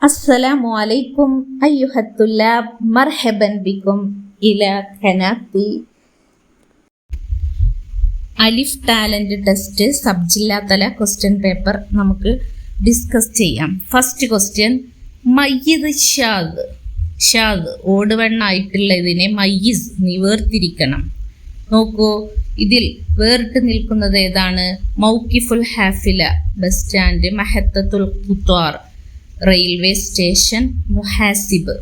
السلام عليكم أيها الطلاب، مرحبا بكم إلى قناتي. അലിഫ് talent test sub ജില്ലാ തല question paper നമുക്ക് ഡിസ്കസ് ചെയ്യാം. ഫസ്റ്റ് ക്വസ്റ്റ്യൻ, മയ്യിദ് ഷാദ് ഓടുവണ്ണായിട്ടുള്ളതിനെ മയ്യിസ് നീ വേർതിരിക്കണം. നോക്കൂ, ഇതിൽ വേറിട്ട് നിൽക്കുന്നത് ഏതാണ്? മൗക്കിഫുൽ ഹാഫില ബസ് സ്റ്റാൻഡ്, മഹത്തത്തുൽ ഖുത്വാർ റെയിൽവേ സ്റ്റേഷൻ, മുഹാസിബ്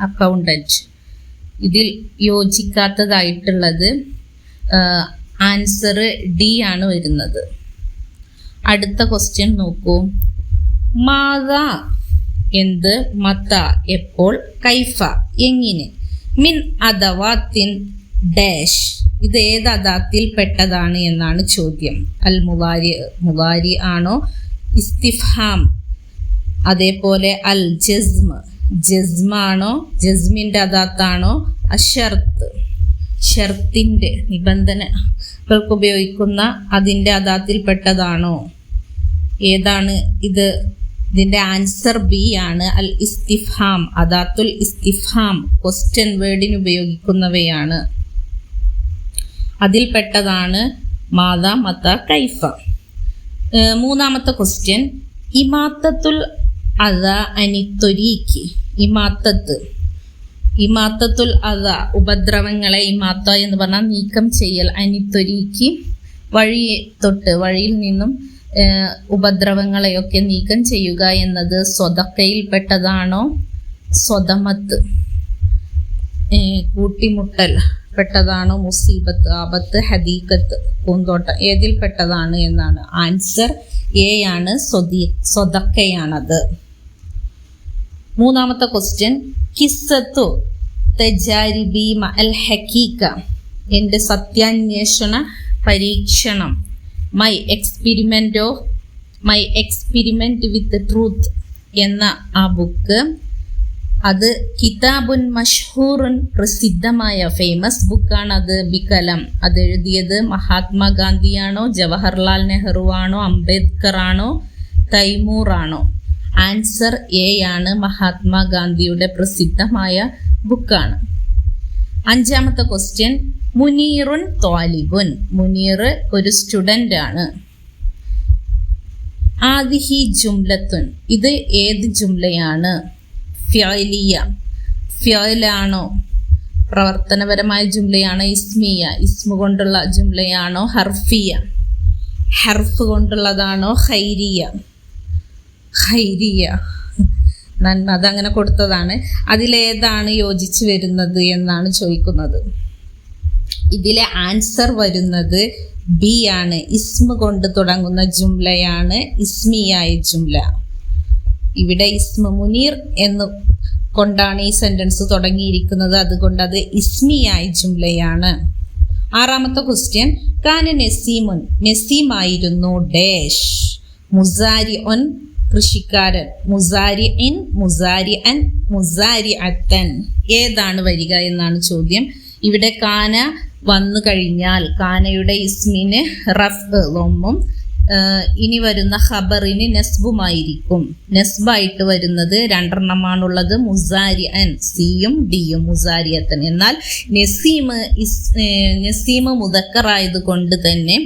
അക്കൗണ്ടന്റ്. ഇതിൽ യോജിക്കാത്തതായിട്ടുള്ളത് ആൻസർ ഡി ആണ് വരുന്നത്. അടുത്ത ക്വസ്റ്റ്യൻ നോക്കൂ, മാതാ എന്ത്, മത എപ്പോൾ, കൈഫ എങ്ങനെ, മിൻ അദവാത്തിൻ ഡാഷ് ഇത് ഏത് അദാത്തിൽ പെട്ടതാണ് എന്നാണ് ചോദ്യം. അൽ മുവാരി ആണോ, ഇസ്തിഫ്ഹാം, അതേപോലെ അൽ ജസ്മാണോ, ജസ്മിൻ്റെ അദാത്താണോ, അഷർത്ത് ഷർത്തിൻ്റെ നിബന്ധനകൾക്ക് ഉപയോഗിക്കുന്ന അതിൻ്റെ അദാത്തിൽ പെട്ടതാണോ, ഏതാണ് ഇത്? ഇതിൻ്റെ ആൻസർ ബി ആണ്. അൽ ഇസ്തിഫ്ഹാം, അദാത്തുൽ ഇസ്തിഫ്ഹാം ക്വസ്റ്റ്യൻ വേർഡിന് ഉപയോഗിക്കുന്നവയാണ്. അതിൽപ്പെട്ടതാണ് മാതാ, മത, കൈഫ. മൂന്നാമത്തെ ക്വസ്റ്റ്യൻ, ഇമാത്തത്തുൽ അദ അനിത്തൊരീക്ക്. ഇമാത്തത്തുൽ അദ ഉപദ്രവങ്ങളെ, ഇമാത്ത എന്ന് പറഞ്ഞാൽ നീക്കം ചെയ്യൽ, അനിത്തൊരീക്ക് വഴിയിൽ നിന്നും ഉപദ്രവങ്ങളെയൊക്കെ നീക്കം ചെയ്യുക എന്നത് സ്വതക്കയിൽ പെട്ടതാണോ, സ്വതമത്ത് കൂട്ടിമുട്ടൽ പെട്ടതാണോ, മുസീബത്ത് ആപത്ത്, ഹദീഖത്ത് പൂന്തോട്ടം ഏതിൽ പെട്ടതാണ് എന്നാണ്. ആൻസർ എ ആണ്, സ്വതക്കയാണത്. മൂന്നാമത്തെ ക്വസ്റ്റ്യൻ, കിസ്സത്തു തജാരിബി അൽ ഹഖീഖ എൻ്റെ സത്യാന്വേഷണ പരീക്ഷണം, മൈ എക്സ്പെരിമെന്റ് വിത്ത് ട്രൂത്ത് എന്ന ആ ബുക്ക്, അത് കിതാബുൻ മഷ്ഹൂറുൻ പ്രസിദ്ധമായ ഫേമസ് ബുക്കാണ്. അത് ബികലം, അത് എഴുതിയത് മഹാത്മാഗാന്ധിയാണോ, ജവഹർലാൽ നെഹ്റു ആണോ, അംബേദ്കർ ആണോ, തൈമൂർ ആണോ? ആൻസർ എ ആണ്, മഹാത്മാഗാന്ധിയുടെ പ്രസിദ്ധമായ ബുക്കാണ്. അഞ്ചാമത്തെ ക്വസ്റ്റ്യൻ, മുനീറുൻ ത്വാലിബുൻ. മുനീർ ഒരു സ്റ്റുഡൻ്റ് ആണ്. ആദിഹി ജുംലത്തുൻ ഇത് ഏത് ജുംലയാണ്? ഫിഅലിയ, ഫിഅലാണോ, പ്രവർത്തനപരമായ ജുംലയാണോ, ഇസ്മിയ ഇസ്മു കൊണ്ടുള്ള ജുംലയാണോ, ഹർഫിയ ഹർഫ് കൊണ്ടുള്ളതാണോ, ഖൈരിയ നന്മ അതങ്ങനെ കൊടുത്തതാണ്. അതിലേതാണ് യോജിച്ച് വരുന്നത് എന്നാണ് ചോദിക്കുന്നത്. ഇതിലെ ആൻസർ വരുന്നത് ബി ആണ്. ഇസ്മ കൊണ്ട് തുടങ്ങുന്ന ജുംലയാണ് ഇസ്മിയായ ജുംല. ഇവിടെ ഇസ്മ മുനീർ എന്ന് കൊണ്ടാണ് ഈ സെന്റൻസ് തുടങ്ങിയിരിക്കുന്നത്, അതുകൊണ്ട് അത് ഇസ്മിയായ ജുംലയാണ്. ആറാമത്തെ ക്വസ്റ്റ്യൻ, കാന നസീമുൻ നസീമായിരുന്നു ഡാഷ്, മുസാരി ഒൻ കൃഷിക്കാരൻ, മുസാരി ഇൻ, മുസാരി അൻ, മുസാരി അത്തൻ ഏതാണ് വരിക എന്നാണ് ചോദ്യം. ഇവിടെ കാന വന്നു കഴിഞ്ഞാൽ കാനയുടെ ഇസ്മിന് റഫ് ലൊമ്മും ഇനി വരുന്ന ഖബറിന് നസ്ബുമായിരിക്കും. നസ്ബായിട്ട് വരുന്നത് രണ്ടെണ്ണമാണുള്ളത്, മുസാരി അൻ സിയും ഡിയും, മുസാരിയത്തൻ. എന്നാൽ നസീം മുദക്കറായത് കൊണ്ട് തന്നെ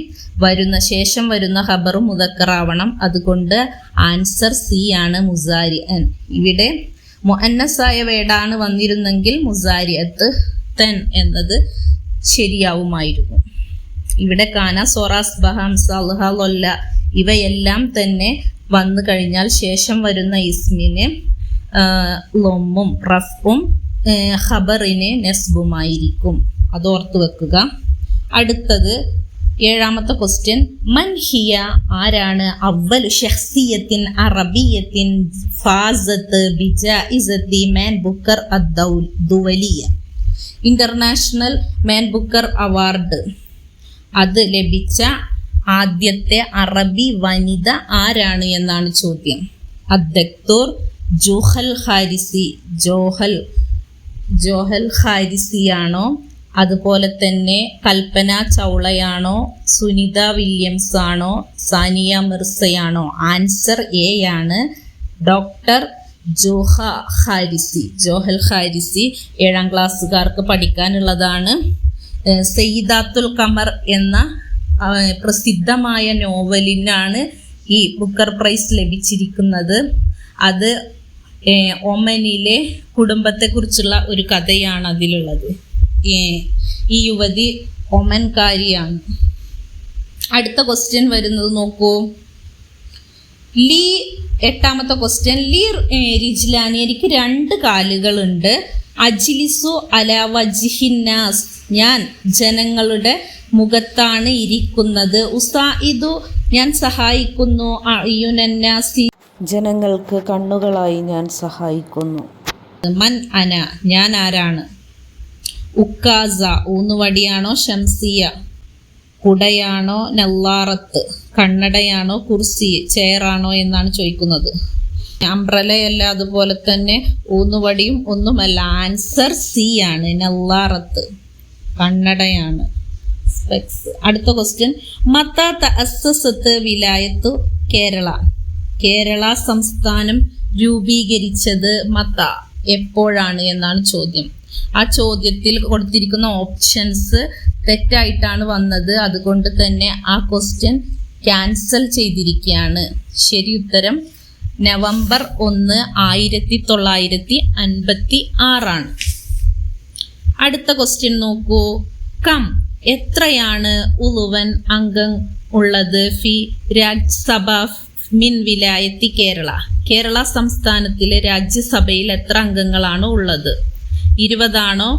ശേഷം വരുന്ന ഖബർ മുദക്കറാവണം. അതുകൊണ്ട് ആൻസർ സി ആണ്, മുസാരി അൻ. ഇവിടെ മുഅന്നസായ വേടാണ് വന്നിരുന്നെങ്കിൽ മുസാരിയത്ത് തൻ എന്നത് ശരിയാവുമായിരുന്നു. ഇവിടെ കാന, സൊറാസ്, ബഹാം, സൽഹ, ലൊല്ല ഇവയെല്ലാം തന്നെ വന്നു കഴിഞ്ഞാൽ ശേഷം വരുന്ന ഇസ്മിന് ലൊമ്മും റഫും ഖബറിന് നസ്ബുമായിരിക്കും. അതോർത്ത് വെക്കുക. അടുത്തത് ഏഴാമത്തെ ക്വസ്റ്റ്യൻ, മൻ ഹിയ ആരാണ്, അവ്വലു ശഖ്സിയത്തിൻ അറബിയത്തിൻ ഫാസത്ത് ബിജായിസത്തി മാൻ ബുക്കർ അദ്ദുവലിയ ഇന്റർനാഷണൽ മാൻ ബുക്കർ അവാർഡ് അത് ലഭിച്ച ആദ്യത്തെ അറബി വനിത ആരാണ് എന്നാണ് ചോദ്യം. അദ്ദക്തൂർ ജോഹൽ ഹാരിസിയാണോ, അതുപോലെ തന്നെ കൽപ്പന ചൗളയാണോ, സുനിത വില്യംസ് ആണോ, സാനിയ മിർസയാണോ? ആൻസർ എ ആണ്, ഡോക്ടർ ജോഹൽ ഹാരിസി 7ാം ക്ലാസ്സുകാർക്ക് പഠിക്കാനുള്ളതാണ്. സയ്യിദാത്തുൽ ഖമർ എന്ന പ്രസിദ്ധമായ നോവലിനാണ് ഈ ബുക്കർ പ്രൈസ് ലഭിച്ചിരിക്കുന്നത്. അത് ഒമനിലെ കുടുംബത്തെക്കുറിച്ചുള്ള ഒരു കഥയാണ് അതിലുള്ളത്. ഈ യുവതി ഒമൻകാരിയാണ്. അടുത്ത ക്വസ്റ്റ്യൻ വരുന്നത് നോക്കൂ. 8ാമത്തെ ക്വസ്റ്റ്യൻ. ലീ റിജ്ലാനി, എനിക്ക് 2 കാലുകളുണ്ട്. അജ്ലിസു അലാ വജ്ഹിന്നാസ്, ഞാൻ ജനങ്ങളുടെ മുഖത്താണ് ഇരിക്കുന്നത്. ഉസായിദു, ഞാൻ സഹായിക്കുന്നു. അയ്യുനന്നാസി, ജനങ്ങൾക്ക് കണ്ണുകളായി ഞാൻ സഹായിക്കുന്നു. മൻ അന, ഞാൻ ആരാണ്. ഉക്കാസ, ഊന്നുവടിയാണോ. ഷംസിയ, കുടയാണോ. നല്ലാറത്ത്, കണ്ണടയാണോ. കുർസി, ചെയറാണോ എന്നാണ് ചോദിക്കുന്നത്. അംബ്രലയല്ല, അതുപോലെ തന്നെ ഊന്നുവടിയും ഒന്നുമല്ല. ആൻസർ സി ആണ്, നല്ലാറത്ത്, കണ്ണടയാണ്. സ്പെക്സ്. അടുത്ത ക്വസ്റ്റ്യൻ. മത്ത തഅസ്സസത്ത് വിലായത്തു കേരള, കേരള സംസ്ഥാനം രൂപീകരിച്ചത് മത്ത, എപ്പോഴാണ് എന്നാണ് ചോദ്യം. ആ ചോദ്യത്തിൽ കൊടുത്തിരിക്കുന്ന ഓപ്ഷൻസ് തെറ്റായിട്ടാണ് വന്നത്. അതുകൊണ്ട് തന്നെ ആ ക്വസ്റ്റ്യൻ ക്യാൻസൽ ചെയ്തിരിക്കുകയാണ്. ശരി ഉത്തരം നവംബർ 1, 1956. അടുത്ത ക്വസ്റ്റ്യൻ നോക്കൂ. കം, എത്രയാണ് ഉളുവൻ അംഗം ഉള്ളത് ഫി രാജ്യസഭ മിൻ വിലായത്തി കേരള, കേരള സംസ്ഥാനത്തിലെ രാജ്യസഭയിൽ എത്ര അംഗങ്ങളാണ് ഉള്ളത്? 20 ആണോ,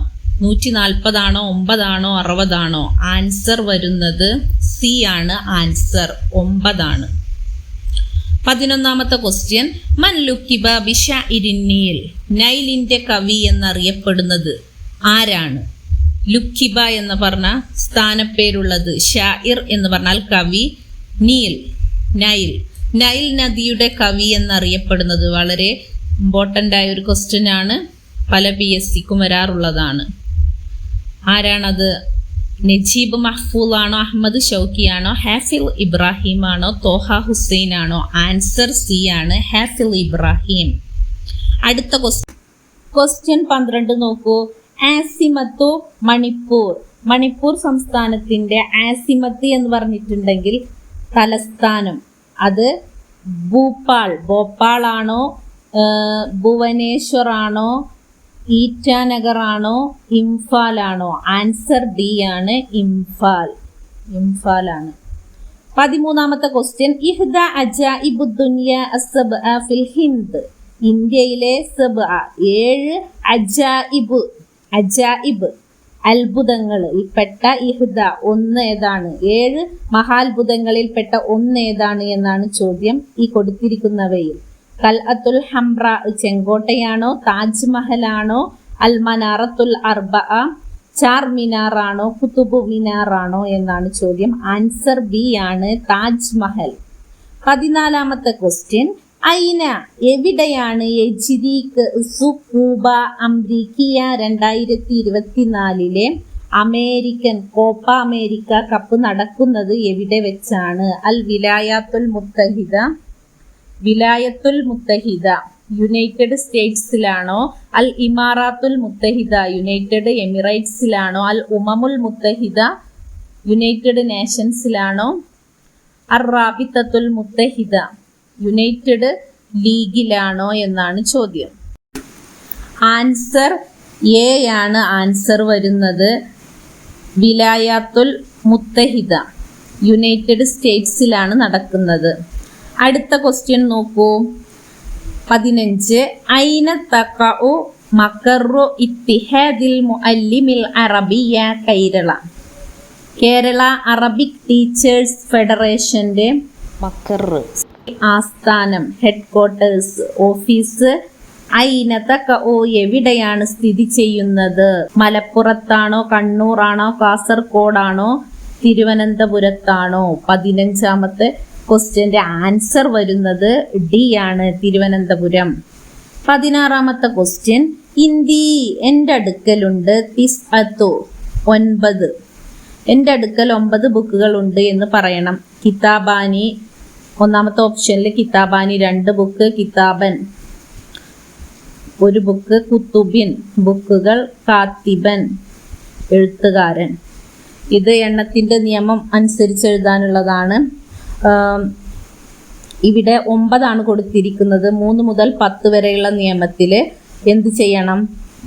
140 ആണോ, 9 ആണോ, 60 ആണോ? ആൻസർ വരുന്നത് സി ആണ്. ആൻസർ 9 ആണ്. 11ാമത്തെ ക്വസ്റ്റ്യൻ. മൻ ലുക്കിബ ബിശാഇരിൻ നീൽ, നൈലിന്റെ കവി എന്നറിയപ്പെടുന്നത് ആരാണ്? ലുക്കിബ എന്ന് പറഞ്ഞ സ്ഥാനപ്പേരുള്ളത്, ഷാഇർ എന്ന് പറഞ്ഞാൽ കവി, നീൽ നൈൽ, നൈൽ നദിയുടെ കവി എന്നറിയപ്പെടുന്നത്. വളരെ ഇമ്പോർട്ടൻ്റ് ആയ ഒരു ക്വസ്റ്റ്യൻ ആണ്, പല PSCക്കും വരാറുള്ളതാണ്. ആരാണത്? നജീബ് മഹ്ഫൂൾ ആണോ, അഹമ്മദ് ഷൗക്കി ആണോ, ഹാഫിൽ ഇബ്രാഹിം ആണോ, തോഹ ഹുസൈൻ ആണോ? ആൻസർ സി ആണ്, ഹാഫിൽ ഇബ്രാഹിം. അടുത്ത ക്വസ്റ്റ്യൻ 12 നോക്കൂ. ആസിമത്തു മണിപ്പൂർ, മണിപ്പൂർ സംസ്ഥാനത്തിന്റെ ആസിമത്ത് എന്ന് പറഞ്ഞിട്ടുണ്ടെങ്കിൽ തലസ്ഥാനം, അത് ഭോപ്പാൾ ആണോ, ഭുവനേശ്വർ ആണോ, ഈറ്റാനഗർ ആണോ, ഇംഫാൽ ആണോ? ആൻസർ ഡി ആണ്, ഇംഫാൽ ആണ്. 13ാമത്തെ ക്വസ്റ്റ്യൻ. ഇഹ്ദ അജാഇബു ദുനിയ അസ്സബ്അ ഫിൽ ഹിന്ദ്, ഇന്ത്യയിലെ 7 അജായിബ് അത്ഭുതങ്ങളിൽ പെട്ട ഇഹ്ദ, ഒന്ന് ഏതാണ്? 7 മഹാത്ഭുതങ്ങളിൽ പെട്ട ഒന്ന് ഏതാണ് എന്നാണ് ചോദ്യം. ഈ കൊടുത്തിരിക്കുന്നവയിൽ കൽഅത്തുൽ ഹംറ, ചെങ്കോട്ടയാണോ, താജ്മഹൽ ആണോ, അൽ മനാറത്തുൽ അർബഅ, ചാർ മിനാർ ആണോ, കുതുബ് മിനാർ ആണോ എന്നാണ് ചോദ്യം. ആൻസർ ബി ആണ്, താജ്മഹൽ. 14ാമത്തെ ക്വസ്റ്റ്യൻ. ഐന, എവിടെയാണ് യജ്രീക്ക് സുകൂബ അംരീക്കിയ 2024 അമേരിക്കൻ കോപ്പ അമേരിക്ക കപ്പ് നടക്കുന്നത് എവിടെ വെച്ചാണ്? അൽ വിലായത്തുൽ മുത്തഹിദ യുണൈറ്റഡ് സ്റ്റേറ്റ്സിലാണോ, അൽ ഇമാറാത്തുൽ മുത്തഹിദ യുണൈറ്റഡ് എമിറേറ്റ്സിലാണോ, അൽ ഉമമുൽ മുത്തഹിദ യുണൈറ്റഡ് നേഷൻസിലാണോ, അർ റാബിത്തത്തുൽ മുത്തഹിദ യുണൈറ്റഡ് ലീഗിലാണോ എന്നാണ് ചോദ്യം. ആൻസർ എ ആണ് ആൻസർ വരുന്നത്. വിലായത്തുൽ മുത്തഹിദ യുണൈറ്റഡ് സ്റ്റേറ്റ്സിലാണ് നടക്കുന്നത്. അടുത്ത ക്വസ്റ്റ്യൻ നോക്കൂ. 15. ഐന തഖഉ മഖറു ഇത്തിഹാദിൽ മുഅല്ലിമിൽ അറബിയ കേരള, കേരള അറബിക് ടീച്ചേഴ്സ് ഫെഡറേഷന്റെ മഖർ, ആസ്ഥാനം, ഹെഡ്ക്വാർട്ടേഴ്സ്, ഓഫീസ് ഐന തഖഉ എവിടെയാണ് സ്ഥിതി ചെയ്യുന്നത്? മലപ്പുറത്താണോ, കണ്ണൂറാണോ, കാസർഗോഡാണോ, തിരുവനന്തപുരത്താണോ? 15ാമത്തെ ക്വസ്റ്റ്യന്റെ ആൻസർ വരുന്നത് ഡി ആണ്, തിരുവനന്തപുരം. 16ാമത്തെ ക്വസ്റ്റ്യൻ. ഇന്ദി, എൻ്റെ അടുക്കലുണ്ട് 9, എൻ്റെ അടുക്കൽ 9 ബുക്കുകൾ ഉണ്ട് എന്ന് പറയണം. കിതാബാനി, ഒന്നാമത്തെ ഓപ്ഷനിൽ കിതാബാനി 2 ബുക്ക്, കിതാബൻ ഒരു ബുക്ക്, കുത്തുബിൻ ബുക്കുകൾ, കാത്തിബൻ എഴുത്തുകാരൻ. ഇത് എണ്ണത്തിൻ്റെ നിയമം അനുസരിച്ച് എഴുതാനുള്ളതാണ്. ഇവിടെ 9 കൊടുത്തിരിക്കുന്നത്. 3 മുതൽ 10 വരെയുള്ള നിയമത്തിൽ എന്ത് ചെയ്യണം?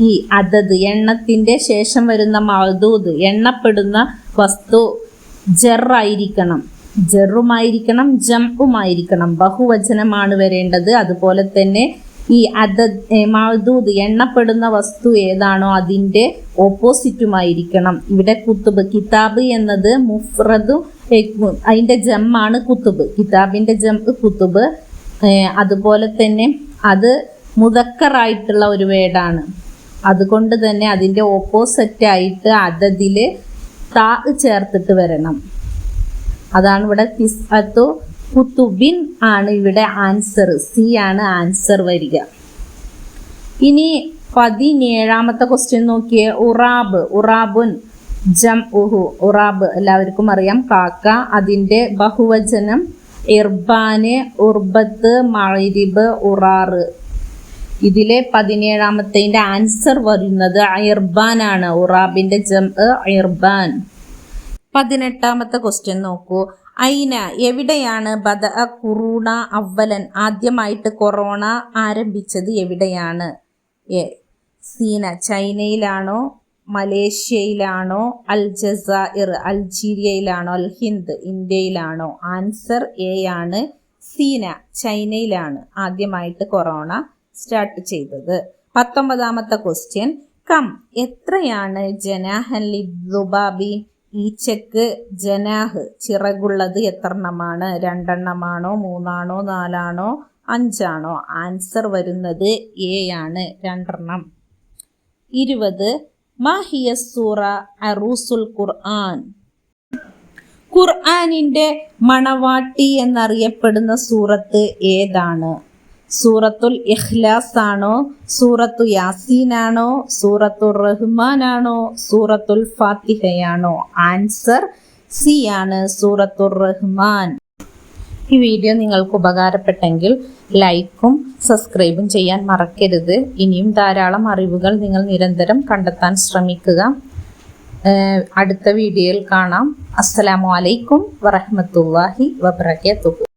ഈ അതത് എണ്ണത്തിൻ്റെ ശേഷം വരുന്ന മഅദൂദ് എണ്ണപ്പെടുന്ന വസ്തു ജറായിരിക്കണം, ജറുമായിരിക്കണം, ജംഉമായിരിക്കണം, ബഹുവചനമാണ് വരേണ്ടത്. അതുപോലെ തന്നെ ഈ മഅദൂദ് എണ്ണപ്പെടുന്ന വസ്തു ഏതാണോ അതിൻ്റെ ഓപ്പോസിറ്റുമായിരിക്കണം. ഇവിടെ കുത്തുബ്, കിതാബ് എന്നത് മുഫ്രദും അതിൻ്റെ ജമ്മാണ് കുത്തുബ്, കിതാബിൻ്റെ ജംഅ് കുത്തുബ്. അതുപോലെ തന്നെ അത് മുദക്കറായിട്ടുള്ള ഒരു വേർഡാണ്. അതുകൊണ്ട് തന്നെ അതിൻ്റെ ഓപ്പോസിറ്റായിട്ട് അതതിൽ താ ചേർത്തിട്ട് വരണം. അതാണ് ഇവിടെ തിസ്അത്തു കുത്തുബിൻ ആണ് ഇവിടെ ആൻസർ. സി ആണ് ആൻസർ വരിക. ഇനി 17ാമത്തെ ക്വസ്റ്റ്യൻ നോക്കിയേ. ഉറാബ്, ഉറാബുൻ ജംഉഹു. ഉറാബ് എല്ലാവർക്കും അറിയാം, കാക്ക. അതിൻ്റെ ബഹുവചനം ഇർബാന്, ഉർബത്ത്, മഗ്രിബ്, ഉറാറ്. ഇതിലെ 17ാമത്തേൻ്റെ ആൻസർ വരുന്നത് ഇർബാനാണ്. ഉറാബിൻ്റെ ജംഅ് ഇർബാൻ. 18ാമത്തെ ക്വസ്റ്റ്യൻ നോക്കൂ. ഐന എവിടെയാണ് ബദഅ ഖുറൂന അവലൻ ആദ്യമായിട്ട് കൊറോണ ആരംഭിച്ചത് എവിടെയാണ്? സീന ചൈനയിലാണോ, മലേഷ്യയിലാണോ, അൽ ജസാഇർ അൾജീരിയയിലാണോ, അൽ ഹിന്ദ് ഇന്ത്യയിലാണോ? ആൻസർ എ ആണ്, സീന ചൈനയിലാണ് ആദ്യമായിട്ട് കൊറോണ സ്റ്റാർട്ട് ചെയ്തത്. 19ാമത്തെ ക്വസ്റ്റ്യൻ. കം എത്രയാണ് ജനാഹൻ ലിദ്ദുബാബി ഈച്ചക്ക് ജനാഹ് ചിറകുള്ളത് എത്രണ്ണമാണ്? 2 എണ്ണമാണോ, 3 ആണോ, 4 ആണോ, 5 ആണോ? ആൻസർ വരുന്നത് എ ആണ്, 2 എണ്ണം. 20 മാഹിയ സൂറ അറൂസുൽ ഖുർആൻ. ഖുർആനിൻ്റെ മണവാട്ടി എന്നറിയപ്പെടുന്ന സൂറത്ത് ഏതാണ്? സൂറത്തുൽ ഇഖ്ലാസ് ആണോ, സൂറത്തു യാസീനാണോ, സൂറത്തുർ റഹ്മാനാണോ, സൂറത്തുൽ ഫാത്തിഹയാണോ? ആൻസർ സി ആണ്, സൂറത്തുർ റഹ്മാൻ. ഈ വീഡിയോ നിങ്ങൾക്ക് ഉപകാരപ്പെട്ടെങ്കിൽ ലൈക്കും സബ്സ്ക്രൈബും ചെയ്യാൻ മറക്കരുത്. ഇനിയും ധാരാളം അറിവുകൾ നിങ്ങൾ നിരന്തരം കണ്ടെത്താൻ ശ്രമിക്കുക. അടുത്ത വീഡിയോയിൽ കാണാം. അസ്സലാമു അലൈക്കും വറഹ്മത്തുള്ളാഹി വബറകാതുഹു.